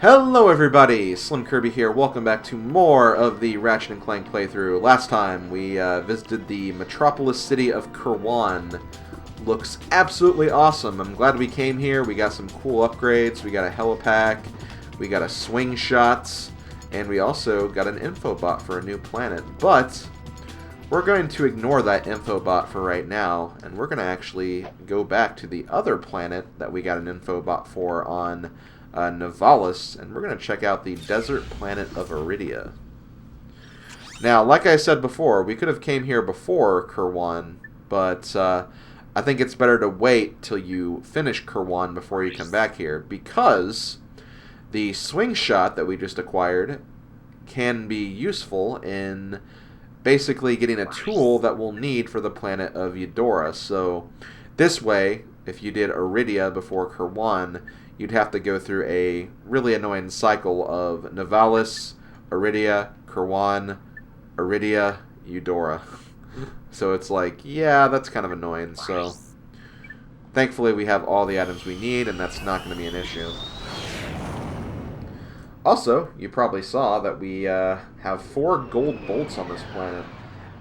Hello everybody, SlimKirby here. Welcome back to more of the Ratchet Clank playthrough. Last time we visited the metropolis city of Kirwan. Looks absolutely awesome. I'm glad we came here. We got some cool upgrades. We got a helipack, we got a swing shots, and we also got an infobot for a new planet. But we're going to ignore that infobot for right now, and we're going to actually go back to the other planet that we got an infobot for on Nivalis, and we're going to check out the desert planet of Aridia. Now, like I said before, we could have came here before Kirwan, but I think it's better to wait till you finish Kirwan before you come back here, because the swing shot that we just acquired can be useful in basically getting a tool that we'll need for the planet of Eudora. So this way, if you did Aridia before Kirwan, you'd have to go through a really annoying cycle of Nivalis, Aridia, Kirwan, Aridia, Eudora. So it's like, yeah, that's kind of annoying. So thankfully we have all the items we need, and that's not going to be an issue. Also, you probably saw that we have 4 gold bolts on this planet.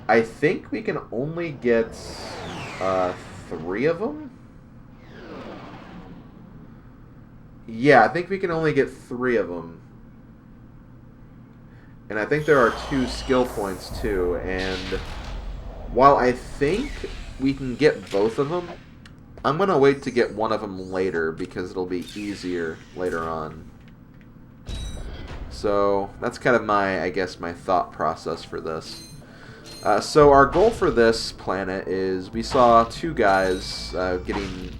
I think we can only get 3 of them? Yeah, I think we can only get 3 of them. And I think there are 2 skill points too. And while I think we can get both of them, I'm going to wait to get one of them later because it'll be easier later on. So that's kind of I guess, my thought process for this. So our goal for this planet is we saw 2 guys getting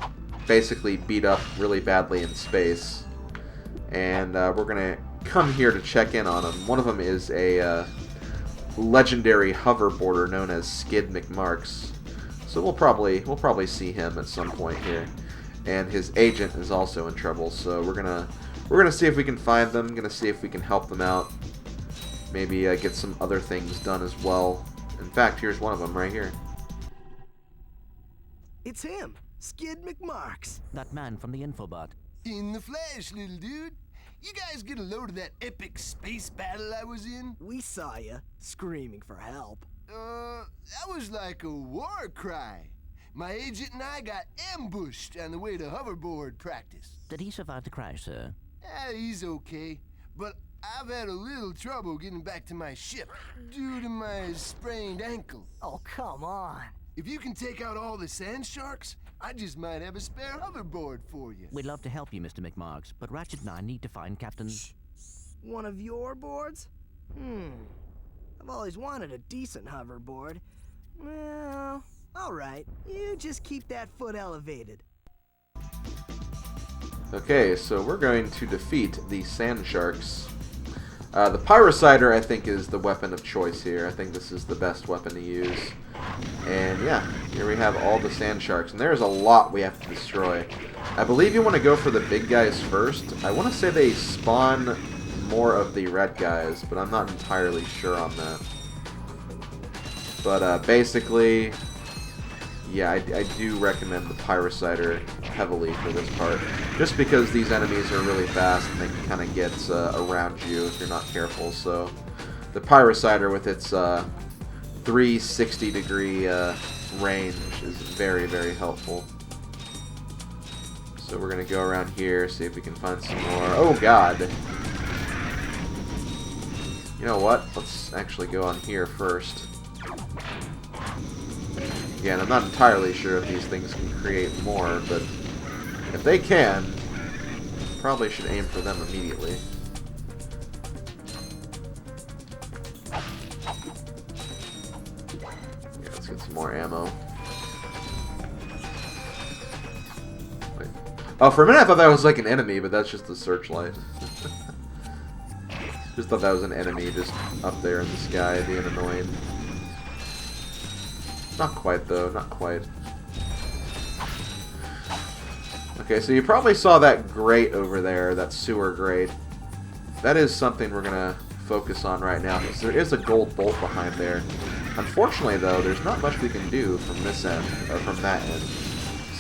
basically beat up really badly in space, and we're gonna come here to check in on them. One of them is a legendary hoverboarder known as Skid McMarx, so we'll probably see him at some point here. And his agent is also in trouble, so we're gonna see if we can find them. Gonna see if we can help them out. Maybe get some other things done as well. In fact, here's one of them right here. It's him. Skid McMarx. That man from the infobot. In the flesh, little dude. You guys get a load of that epic space battle I was in? We saw you, screaming for help. That was like a war cry. My agent and I got ambushed on the way to hoverboard practice. Did he survive the crash, sir? He's okay, but I've had a little trouble getting back to my ship due to my sprained ankle. Oh, come on. If you can take out all the sand sharks, I just might have a spare hoverboard for you. We'd love to help you, Mr. McMarx, but Ratchet and I need to find Captain... One of your boards? I've always wanted a decent hoverboard. Well, alright. You just keep that foot elevated. Okay, so we're going to defeat the sand sharks. The Pyrocider, I think, is the weapon of choice here. I think this is the best weapon to use. And yeah, here we have all the sand sharks. And there's a lot we have to destroy. I believe you want to go for the big guys first. I want to say they spawn more of the red guys, but I'm not entirely sure on that. But basically, yeah, I do recommend the Pyrocider heavily for this part. Just because these enemies are really fast and they can kind of get around you if you're not careful. So the Pyrocider with its 360-degree range is very, very helpful. So we're going to go around here, see if we can find some more. Oh, God! You know what? Let's actually go on here first. Again, I'm not entirely sure if these things can create more, but if they can, probably should aim for them immediately. Yeah, let's get some more ammo. Wait. Oh, for a minute I thought that was like an enemy, but that's just the searchlight. Just thought that was an enemy just up there in the sky being annoying. Not quite, though. Not quite. Okay, so you probably saw that grate over there, that sewer grate. That is something we're going to focus on right now, because there is a gold bolt behind there. Unfortunately, though, there's not much we can do from this end, or from that end.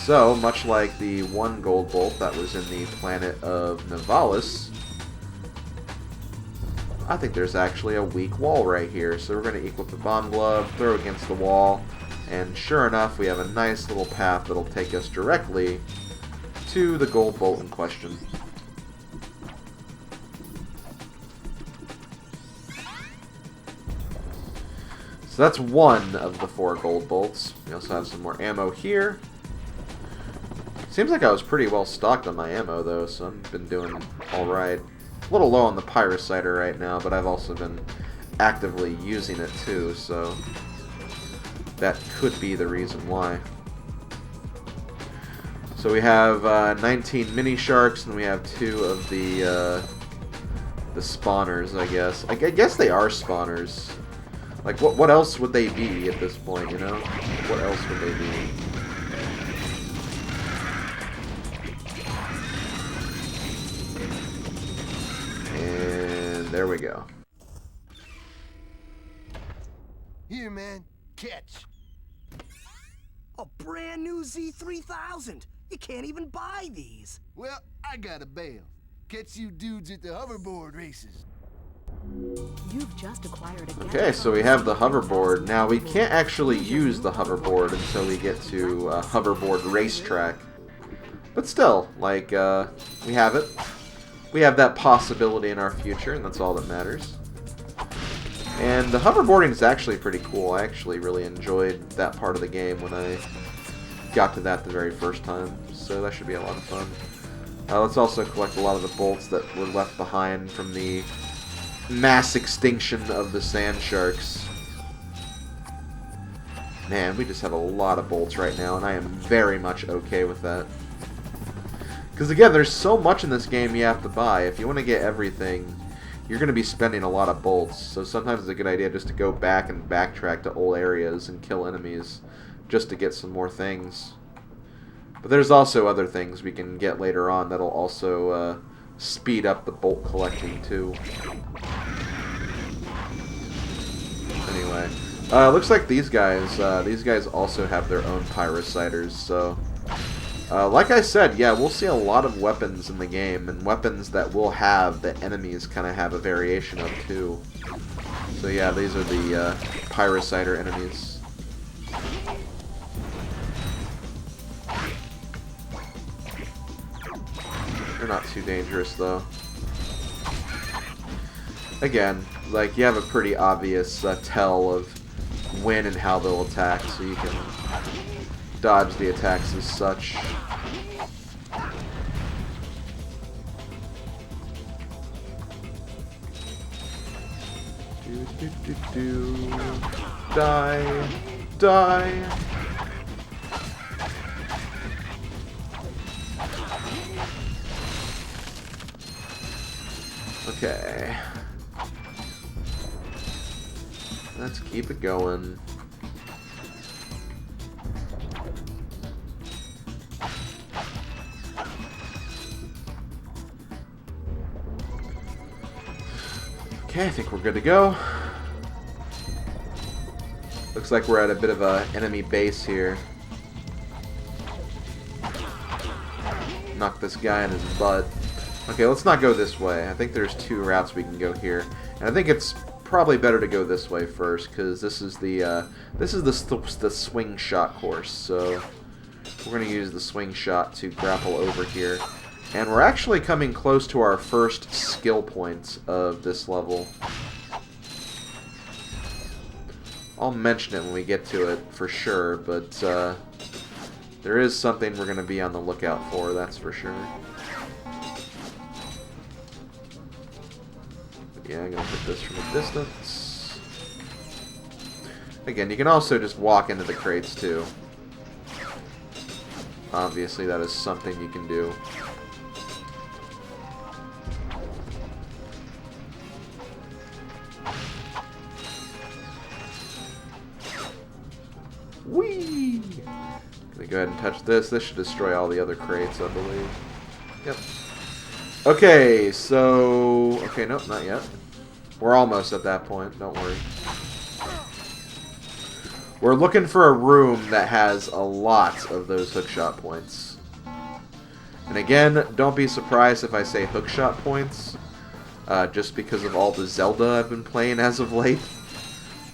So, much like the one gold bolt that was in the planet of Nivalis, I think there's actually a weak wall right here. So we're going to equip the bomb glove, throw against the wall, and sure enough, we have a nice little path that'll take us directly to the gold bolt in question. So that's one of the 4 gold bolts. We also have some more ammo here. Seems like I was pretty well stocked on my ammo though, so I've been doing alright. A little low on the pyrocider right now, but I've also been actively using it too, so that could be the reason why. So we have 19 mini sharks, and we have 2 of the spawners, I guess. I guess they are spawners. Like, what else would they be at this point, you know? What else would they be? And there we go. Here, man. Catch. A brand new Z3000. You can't even buy these. Well, I got a bail. Catch you dudes at the hoverboard races. You've just acquired a Okay, so we have the hoverboard. Now, we can't actually use the hoverboard until we get to a hoverboard racetrack. But still, like, we have it. We have that possibility in our future, and that's all that matters. And the hoverboarding is actually pretty cool. I actually really enjoyed that part of the game when I got to that the very first time. So that should be a lot of fun. Let's also collect a lot of the bolts that were left behind from the mass extinction of the sand sharks. Man, we just have a lot of bolts right now, and I am very much okay with that. Because again, there's so much in this game you have to buy. If you want to get everything, you're going to be spending a lot of bolts. So sometimes it's a good idea just to go back and backtrack to old areas and kill enemies just to get some more things. But there's also other things we can get later on that'll also speed up the bolt collecting too. Anyway, looks like these guys also have their own pyrociders. So, like I said, yeah, we'll see a lot of weapons in the game, and weapons that will have that enemies kind of have a variation of too. So yeah, these are the pyrocider enemies. They're not too dangerous though. Again, like, you have a pretty obvious tell of when and how they'll attack, so you can dodge the attacks as such. Die. Die. Okay. Let's keep it going. Okay, I think we're good to go. Looks like we're at a bit of an enemy base here. Knock this guy in his butt. Okay, let's not go this way. I think there's 2 routes we can go here. And I think it's probably better to go this way first, because this is the swing shot course. So we're going to use the swing shot to grapple over here. And we're actually coming close to our first skill points of this level. I'll mention it when we get to it for sure, but there is something we're going to be on the lookout for, that's for sure. Yeah, I'm going to hit this from a distance. Again, you can also just walk into the crates too. Obviously, that is something you can do. Whee! Gonna go ahead and touch this. This should destroy all the other crates, I believe. Yep. Okay, so... Okay, nope, not yet. We're almost at that point, don't worry. We're looking for a room that has a lot of those hookshot points. And again, don't be surprised if I say hookshot points. just because of all the Zelda I've been playing as of late.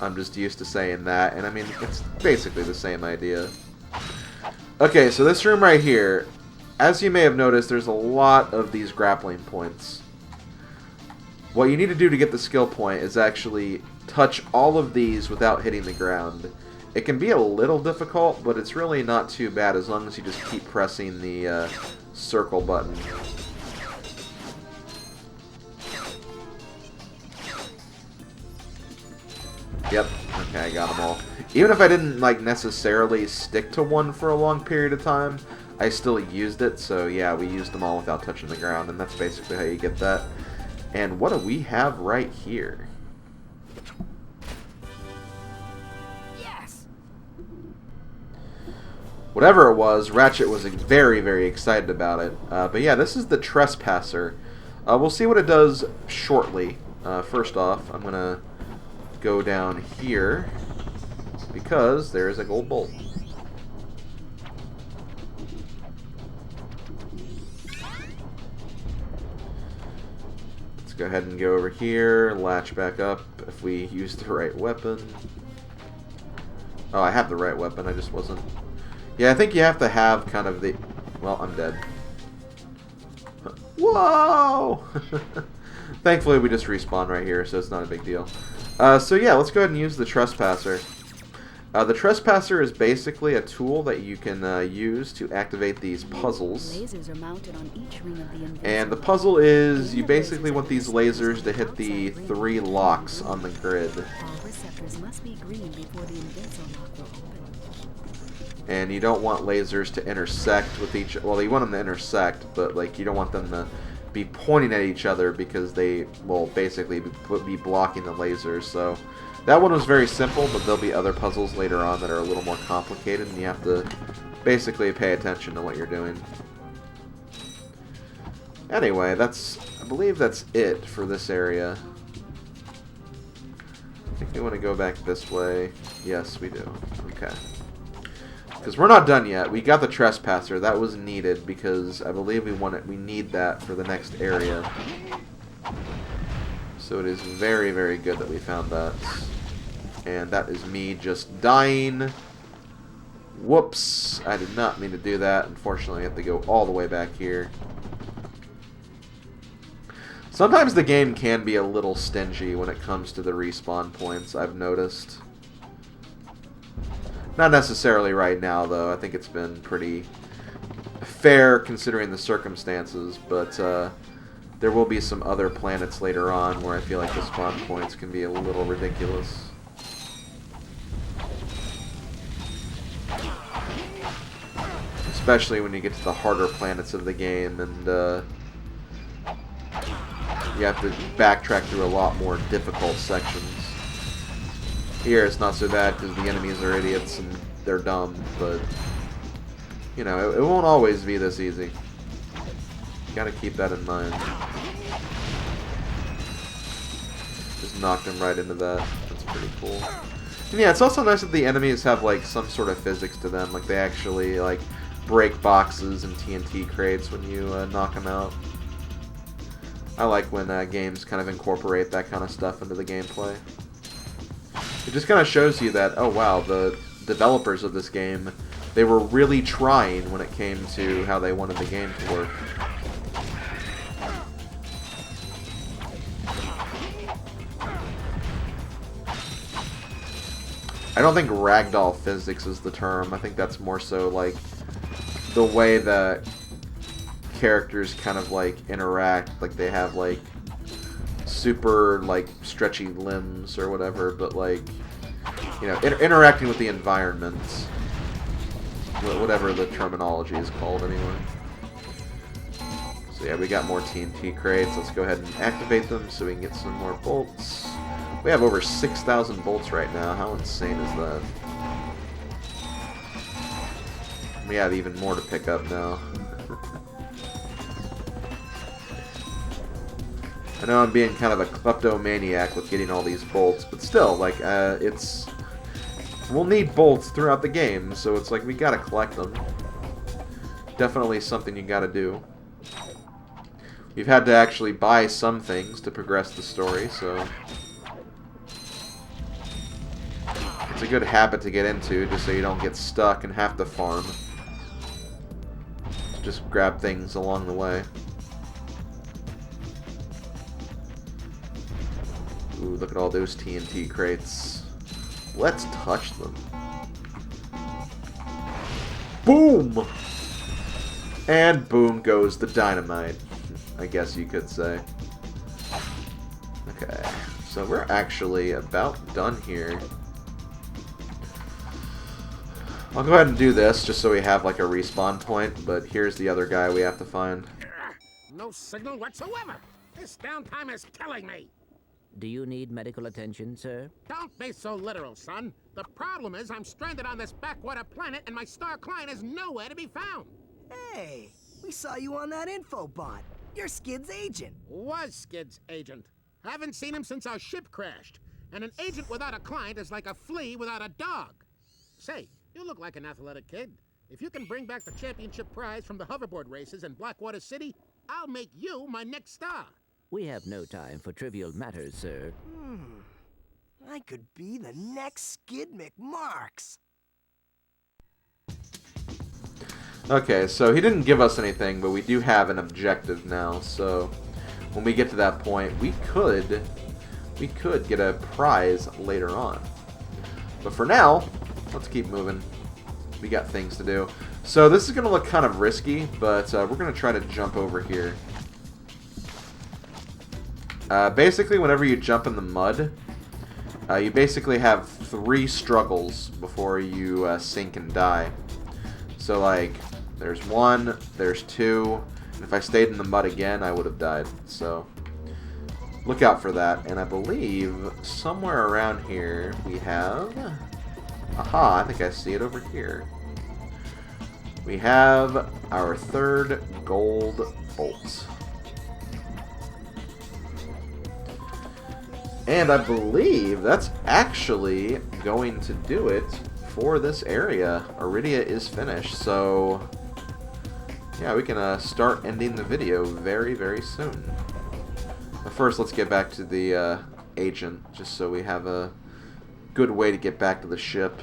I'm just used to saying that, and I mean, it's basically the same idea. Okay, so this room right here, as you may have noticed, there's a lot of these grappling points. What you need to do to get the skill point is actually touch all of these without hitting the ground. It can be a little difficult, but it's really not too bad as long as you just keep pressing the circle button. Yep, okay, I got them all. Even if I didn't like necessarily stick to one for a long period of time, I still used it, so yeah, we used them all without touching the ground, and that's basically how you get that. And what do we have right here? Yes. Whatever it was, Ratchet was very, very excited about it. But yeah, this is the Trespasser. We'll see what it does shortly. First off, I'm going to go down here because there is a gold bolt. Let's go ahead and go over here, latch back up if we use the right weapon. Oh, I have the right weapon, I just wasn't. Yeah, I think you have to have kind of the... Well, I'm dead. Whoa! Thankfully, we just respawn right here, so it's not a big deal. So yeah, let's go ahead and use the Trespasser. The Trespasser is basically a tool that you can use to activate these puzzles. Lasers are mounted on each ring of the And the puzzle is you basically want these lasers to hit the 3 locks on the grid. All receptors must be green before the invincible lock will open. And you don't want lasers to intersect with each... Well, you want them to intersect, but like you don't want them to be pointing at each other because they will basically be blocking the lasers. So that one was very simple, but there'll be other puzzles later on that are a little more complicated, and you have to basically pay attention to what you're doing. Anyway, I believe that's it for this area. I think we want to go back this way. Yes, we do. Okay. Because we're not done yet. We got the Trespasser. That was needed because I believe we need that for the next area. So it is very, very good that we found that. And that is me just dying. Whoops. I did not mean to do that. Unfortunately, I have to go all the way back here. Sometimes the game can be a little stingy when it comes to the respawn points, I've noticed. Not necessarily right now, though. I think it's been pretty fair considering the circumstances, but there will be some other planets later on where I feel like the spawn points can be a little ridiculous. Especially when you get to the harder planets of the game and you have to backtrack through a lot more difficult sections. Here it's not so bad because the enemies are idiots and they're dumb, but you know, it won't always be this easy. You gotta keep that in mind. Just knocked him right into that. That's pretty cool. And yeah, it's also nice that the enemies have like some sort of physics to them. Like they actually like break boxes and TNT crates when you knock them out. I like when games kind of incorporate that kind of stuff into the gameplay. It just kind of shows you that, oh wow, the developers of this game, they were really trying when it came to how they wanted the game to work. I don't think ragdoll physics is the term. I think that's more so like the way that characters kind of like interact, like they have like super like stretchy limbs or whatever, but like, you know, interacting with the environment, whatever the terminology is called anyway. So yeah, we got more TNT crates. Let's go ahead and activate them so we can get some more bolts. We have over 6,000 bolts right now. How insane is that? We have even more to pick up now. I know I'm being kind of a kleptomaniac with getting all these bolts, but still, like, we'll need bolts throughout the game, so it's like we gotta collect them. Definitely something you gotta do. We've had to actually buy some things to progress the story, so it's a good habit to get into, just so you don't get stuck and have to farm. Just grab things along the way. Ooh, look at all those TNT crates. Let's touch them. Boom! And boom goes the dynamite, I guess you could say. Okay, so we're actually about done here. I'll go ahead and do this just so we have like a respawn point, but here's the other guy we have to find. No signal whatsoever. This downtime is killing me. Do you need medical attention, sir? Don't be so literal, son. The problem is I'm stranded on this backwater planet and my star client is nowhere to be found. Hey, we saw you on that info bot. You're Skid's agent. Was Skid's agent. Haven't seen him since our ship crashed. And an agent without a client is like a flea without a dog. Say, you look like an athletic kid. If you can bring back the championship prize from the hoverboard races in Blackwater City, I'll make you my next star. We have no time for trivial matters, sir. I could be the next Skid McMarx. Okay, so he didn't give us anything, but we do have an objective now, so when we get to that point, we could get a prize later on. But for now, let's keep moving. We got things to do. So this is going to look kind of risky, but we're going to try to jump over here. Basically, whenever you jump in the mud, you basically have 3 struggles before you sink and die. So, like, there's 1, there's 2, and if I stayed in the mud again, I would have died. So, look out for that. And I believe somewhere around here we have... Aha, I think I see it over here. We have our 3rd gold bolt. And I believe that's actually going to do it for this area. Aridia is finished, so yeah, we can start ending the video very, very soon. But first, let's get back to the agent, just so we have a good way to get back to the ship.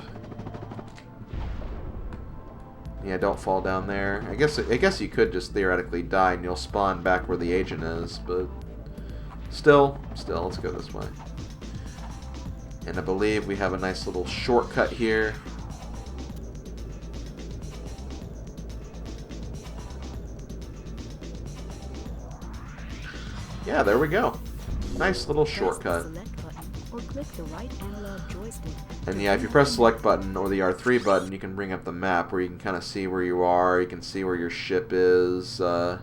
Yeah, don't fall down there. I guess you could just theoretically die and you'll spawn back where the agent is, but still, let's go this way. And I believe we have a nice little shortcut here. Yeah, there we go. Nice little shortcut. Press the select button or click the right analog joystick. And yeah, if you press select button or the R3 button, you can bring up the map where you can kind of see where you are. You can see where your ship is. Wait,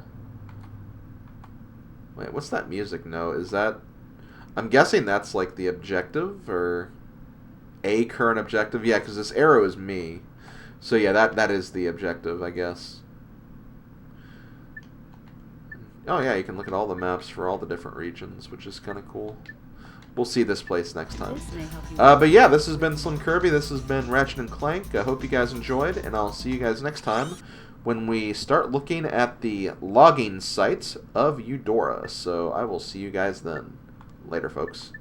what's that music note? Is that... I'm guessing that's like the objective, or a current objective. Yeah, because this arrow is me. So yeah, that is the objective, I guess. Oh yeah, you can look at all the maps for all the different regions, which is kind of cool. We'll see this place next time. This may help you. But yeah, this has been SlimKirby. This has been Ratchet & Clank. I hope you guys enjoyed, and I'll see you guys next time when we start looking at the logging site of Eudora. So I will see you guys then. Later, folks.